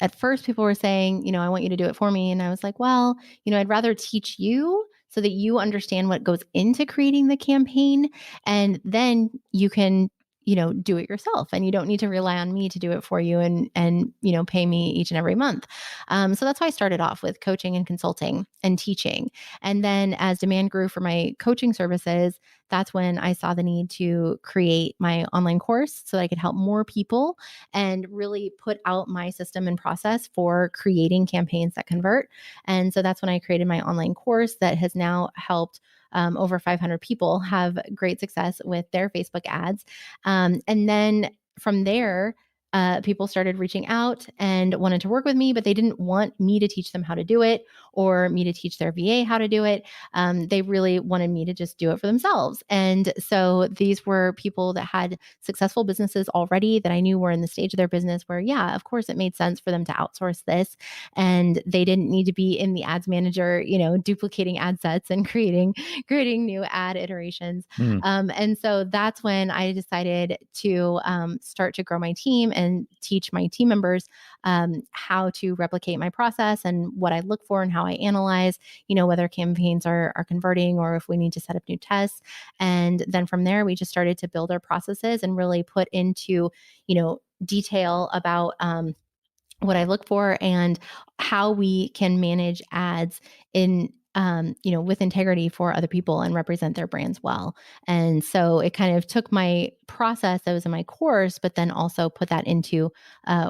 at first people were saying, I want you to do it for me. And I was like, well, I'd rather teach you so that you understand what goes into creating the campaign. And then you can, do it yourself and you don't need to rely on me to do it for you and, pay me each and every month. So that's why I started off with coaching and consulting and teaching. And then as demand grew for my coaching services, that's when I saw the need to create my online course so that I could help more people and really put out my system and process for creating campaigns that convert. And so that's when I created my online course that has now helped over 500 people have great success with their Facebook ads. And then from there, people started reaching out and wanted to work with me, but they didn't want me to teach them how to do it or me to teach their VA how to do it. They really wanted me to just do it for themselves. And so these were people that had successful businesses already that I knew were in the stage of their business where, yeah, of course, it made sense for them to outsource this. And they didn't need to be in the ads manager, duplicating ad sets and creating new ad iterations. Mm. And so that's when I decided to start to grow my team and teach my team members how to replicate my process and what I look for and how I analyze, whether campaigns are converting or if we need to set up new tests. And then from there, we just started to build our processes and really put into, detail about what I look for and how we can manage ads in with integrity for other people and represent their brands well. And so it kind of took my process that was in my course, but then also put that into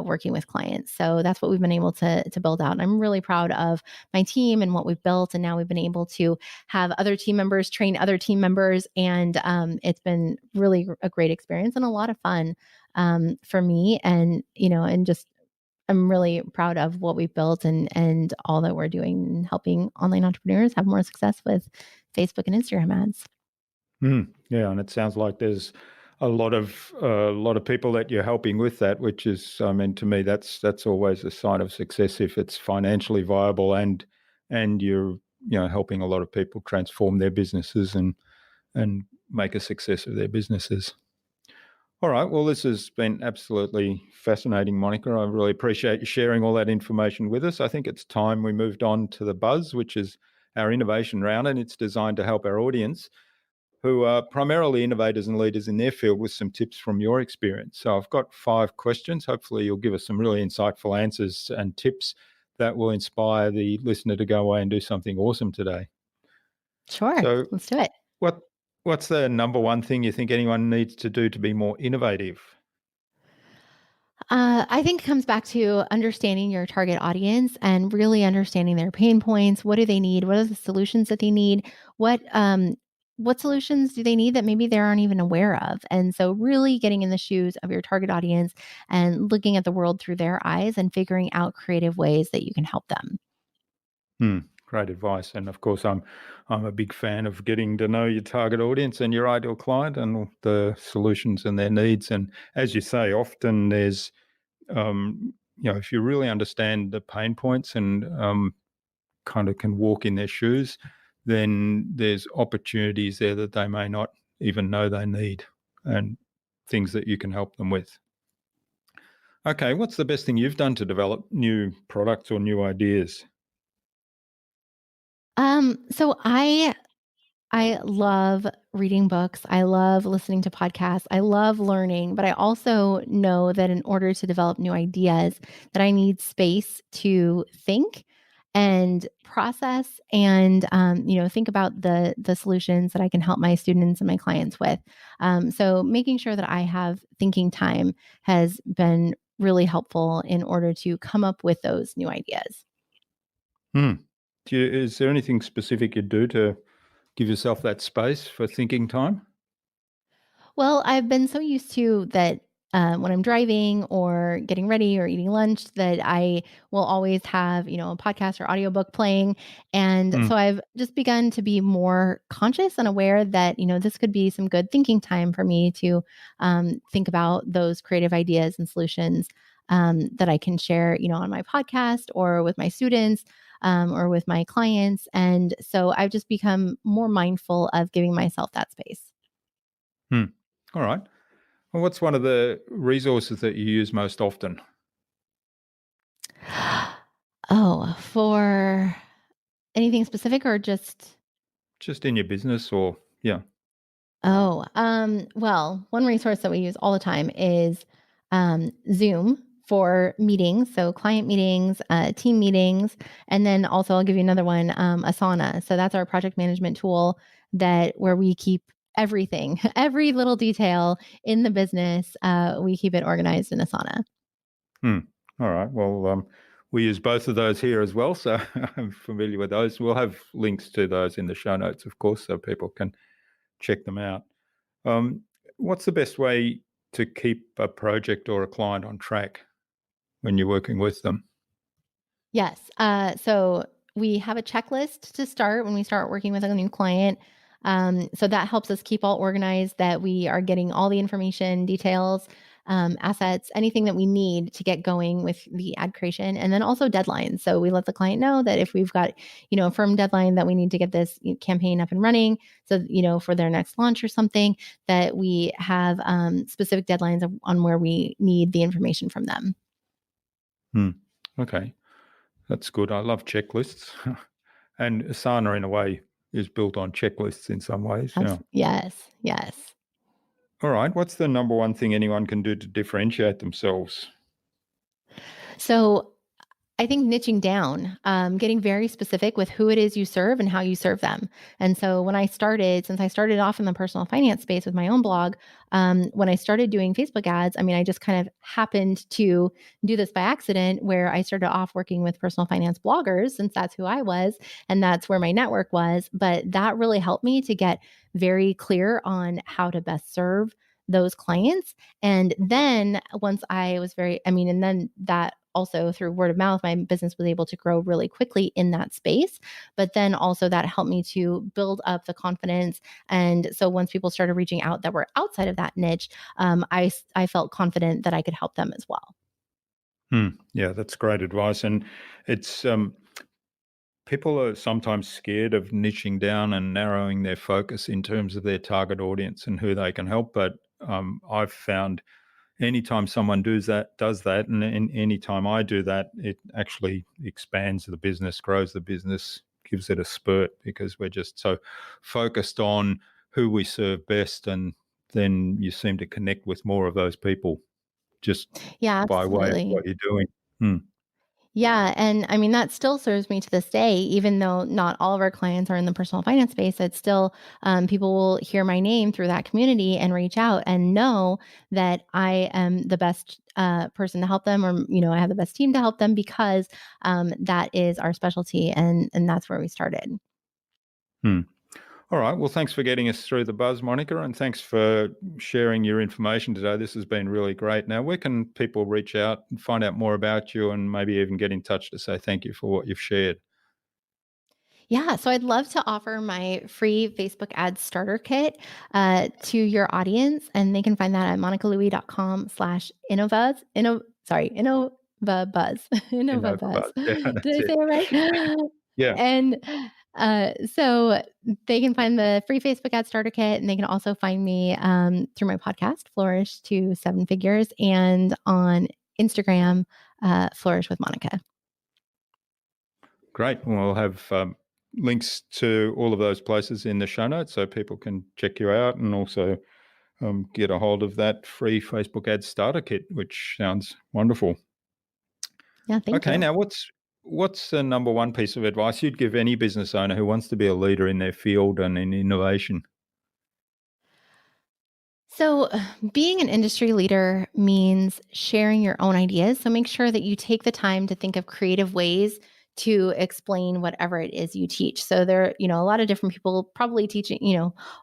working with clients. So that's what we've been able to build out. And I'm really proud of my team and what we've built. And now we've been able to have other team members train other team members. And it's been really a great experience and a lot of fun for me. And, and just I'm really proud of what we've built and all that we're doing in helping online entrepreneurs have more success with Facebook and Instagram ads. Yeah, and it sounds like there's a lot of people that you're helping with that, which is, I mean, to me, that's always a sign of success if it's financially viable and you're helping a lot of people transform their businesses and make a success of their businesses. All right. Well, this has been absolutely fascinating, Monica. I really appreciate you sharing all that information with us. I think it's time we moved on to the Buzz, which is our innovation round, and it's designed to help our audience, who are primarily innovators and leaders in their field, with some tips from your experience. So I've got 5 questions. Hopefully you'll give us some really insightful answers and tips that will inspire the listener to go away and do something awesome today. Sure. So Let's do it. what what's the number one thing you think anyone needs to do to be more innovative? I think it comes back to understanding your target audience and really understanding their pain points. What do they need? What are the solutions that they need? What solutions do they need that maybe they aren't even aware of? And so really getting in the shoes of your target audience and looking at the world through their eyes and figuring out creative ways that you can help them. Great advice. And of course, I'm a big fan of getting to know your target audience and your ideal client and the solutions and their needs. And as you say, often there's, if you really understand the pain points and kind of can walk in their shoes, then there's opportunities there that they may not even know they need and things that you can help them with. Okay, what's the best thing you've done to develop new products or new ideas? So I love reading books. I love listening to podcasts. I love learning, but I also know that in order to develop new ideas, that I need space to think and process and think about the solutions that I can help my students and my clients with. So making sure that I have thinking time has been really helpful in order to come up with those new ideas. Hmm. Is there anything specific you do to give yourself that space for thinking time? Well, I've been so used to that when I'm driving or getting ready or eating lunch that I will always have, a podcast or audiobook playing. And Mm, so I've just begun to be more conscious and aware that, this could be some good thinking time for me to think about those creative ideas and solutions that I can share, on my podcast or with my students or with my clients. And so I've just become more mindful of giving myself that space. mm. All right. Well, what's one of the resources that you use most often? Oh, for anything specific or just Just in your business or, yeah. well, one resource that we use all the time is Zoom for meetings, so client meetings, team meetings, and then also I'll give you another one, Asana. So that's our project management tool that where we keep everything, every little detail in the business. We keep it organized in Asana. Hmm. All right. Well, we use both of those here as well, so I'm familiar with those. We'll have links to those in the show notes, of course, so people can check them out. Um, what's the best way to keep a project or a client on track when you're working with them? Yes. So we have a checklist to start when we start working with a new client. So that helps us keep all organized, that we are getting all the information, details, assets, anything that we need to get going with the ad creation, and then also deadlines. So we let the client know that if we've got, a firm deadline that we need to get this campaign up and running, so for their next launch or something, that we have specific deadlines on where we need the information from them. Hmm. Okay, that's good. I love checklists. And Asana, in a way, is built on checklists in some ways. Yeah. Yes, yes. All right. What's the number one thing anyone can do to differentiate themselves? So I think niching down, getting very specific with who it is you serve and how you serve them. And so since I started off in the personal finance space with my own blog, when I started doing Facebook ads, I mean, I just kind of happened to do this by accident where I started off working with personal finance bloggers since that's who I was and that's where my network was. But that really helped me to get very clear on how to best serve those clients. And then once I was and then that also through word of mouth, my business was able to grow really quickly in that space. But then also that helped me to build up the confidence. And so once people started reaching out that were outside of that niche, I felt confident that I could help them as well. Hmm. Yeah, that's great advice. And it's people are sometimes scared of niching down and narrowing their focus in terms of their target audience and who they can help. But I've found anytime someone does that, and anytime I do that, it actually expands the business, grows the business, gives it a spurt because we're just so focused on who we serve best, and then you seem to connect with more of those people just Yeah, by way of absolutely. what you're doing. Hmm. Yeah, and I mean that still serves me to this day, even though not all of our clients are in the personal finance space. It's still people will hear my name through that community and reach out and know that I am the best person to help them, or I have the best team to help them because that is our specialty, and that's where we started. Hmm. All right. Well, thanks for getting us through the buzz, Monica, and thanks for sharing your information today. This has been really great. Now, where can people reach out and find out more about you and maybe even get in touch to say thank you for what you've shared? Yeah, so I'd love to offer my free Facebook ad starter kit to your audience, and they can find that at monicalouie.com/innovabuzz. InnovaBuzz. InnovaBuzz. InnovaBuzz. Yeah, Did that's I it. say it right? Yeah, And so they can find the free Facebook ad starter kit, and they can also find me through my podcast, Flourish to Seven Figures, and on Instagram, Flourish with Monica. great. Well, we'll have links to all of those places in the show notes so people can check you out and also get a hold of that free Facebook ad starter kit, which sounds wonderful. Yeah, thank Okay, you. now what's the number one piece of advice you'd give any business owner who wants to be a leader in their field and in innovation? So, being an industry leader means sharing your own ideas. So, make sure that you take the time to think of creative ways to explain whatever it is you teach. So, there, a lot of different people probably teaching,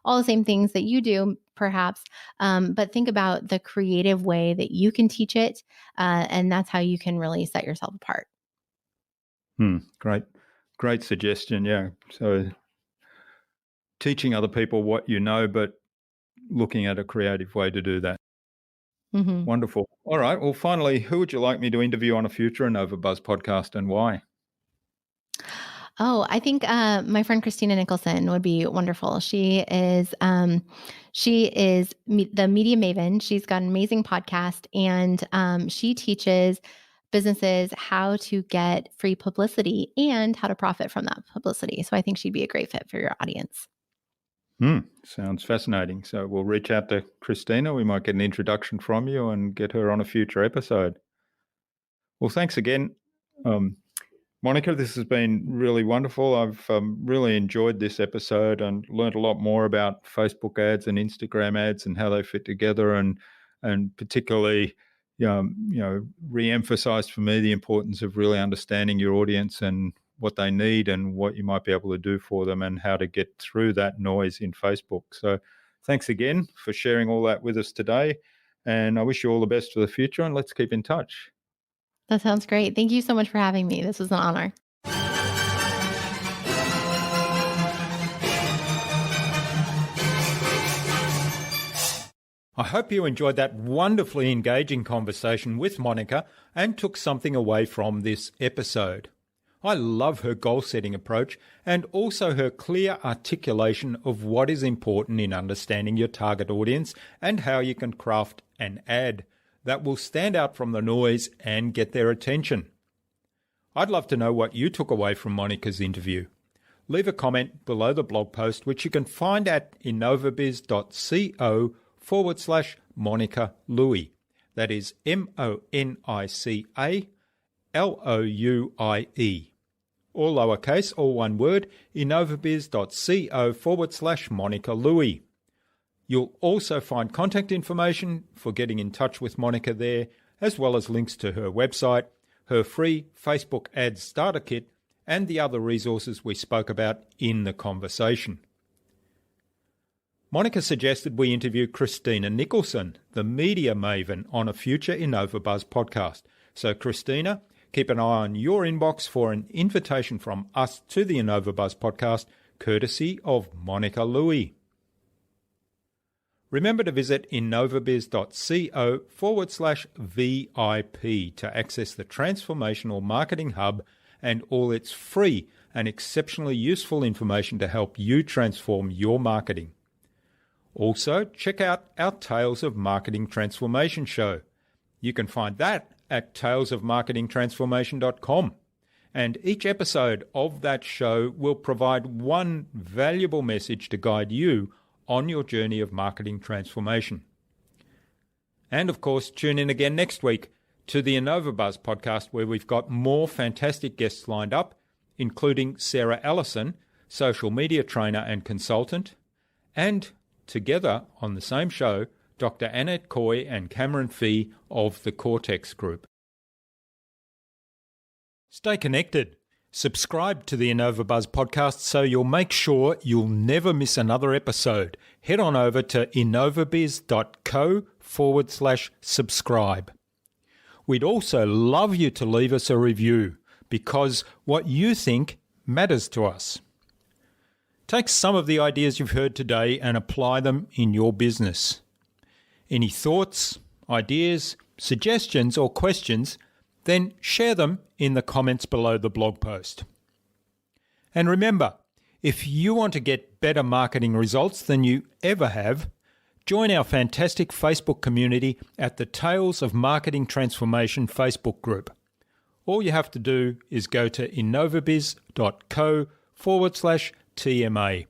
all the same things that you do, perhaps. But think about the creative way that you can teach it. And that's how you can really set yourself apart. Great suggestion. Yeah. So teaching other people what you know, but looking at a creative way to do that. Mhm. Wonderful. All right. Well, finally, who would you like me to interview on a future InnovaBuzz podcast and why? Oh, I think my friend Christina Nicholson would be wonderful. She is the media maven. She's got an amazing podcast, and she teaches businesses how to get free publicity and how to profit from that publicity. So I think she'd be a great fit for your audience. Sounds fascinating. So we'll reach out to Christina. We might get an introduction from you and get her on a future episode. Well, thanks again. Monica, this has been really wonderful. I've really enjoyed this episode and learned a lot more about Facebook ads and Instagram ads and how they fit together, and particularly, re-emphasized for me the importance of really understanding your audience and what they need and what you might be able to do for them and how to get through that noise in Facebook. So thanks again for sharing all that with us today. And I wish you all the best for the future, and let's keep in touch. That sounds great. Thank you so much for having me. This was an honor. I hope you enjoyed that wonderfully engaging conversation with Monica and took something away from this episode. I love her goal-setting approach and also her clear articulation of what is important in understanding your target audience and how you can craft an ad that will stand out from the noise and get their attention. I'd love to know what you took away from Monica's interview. Leave a comment below the blog post, which you can find at innovabiz.co/Monica Louie. That is MONICA LOUIE. All lowercase, all one word, innovabiz.co/Monica Louie. You'll also find contact information for getting in touch with Monica there, as well as links to her website, her free Facebook Ads Starter Kit, and the other resources we spoke about in the conversation. Monica suggested we interview Christina Nicholson, the media maven, on a future InnovaBuzz podcast. So Christina, keep an eye on your inbox for an invitation from us to the InnovaBuzz podcast, courtesy of Monica Louie. Remember to visit innovabiz.co/VIP to access the Transformational Marketing Hub and all its free and exceptionally useful information to help you transform your marketing. Also, check out our Tales of Marketing Transformation show. You can find that at talesofmarketingtransformation.com. And each episode of that show will provide one valuable message to guide you on your journey of marketing transformation. And of course, tune in again next week to the InnovaBuzz podcast, where we've got more fantastic guests lined up, including Sarah Allison, social media trainer and consultant, and together on the same show, Dr. Annette Coy and Cameron Fee of the Cortex Group. Stay connected. Subscribe to the InnovaBuzz podcast so you'll make sure you'll never miss another episode. Head on over to innovabiz.co/subscribe. We'd also love you to leave us a review, because what you think matters to us. Take some of the ideas you've heard today and apply them in your business. Any thoughts, ideas, suggestions, or questions, then share them in the comments below the blog post. And remember, if you want to get better marketing results than you ever have, join our fantastic Facebook community at the Tales of Marketing Transformation Facebook group. All you have to do is go to innovabiz.co/TMA.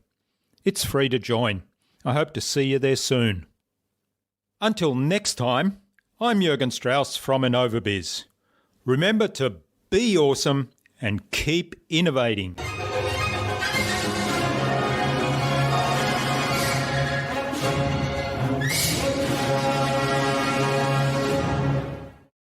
It's free to join. I hope to see you there soon. Until next time, I'm Jürgen Strauss from InnovaBiz. Remember to be awesome and keep innovating.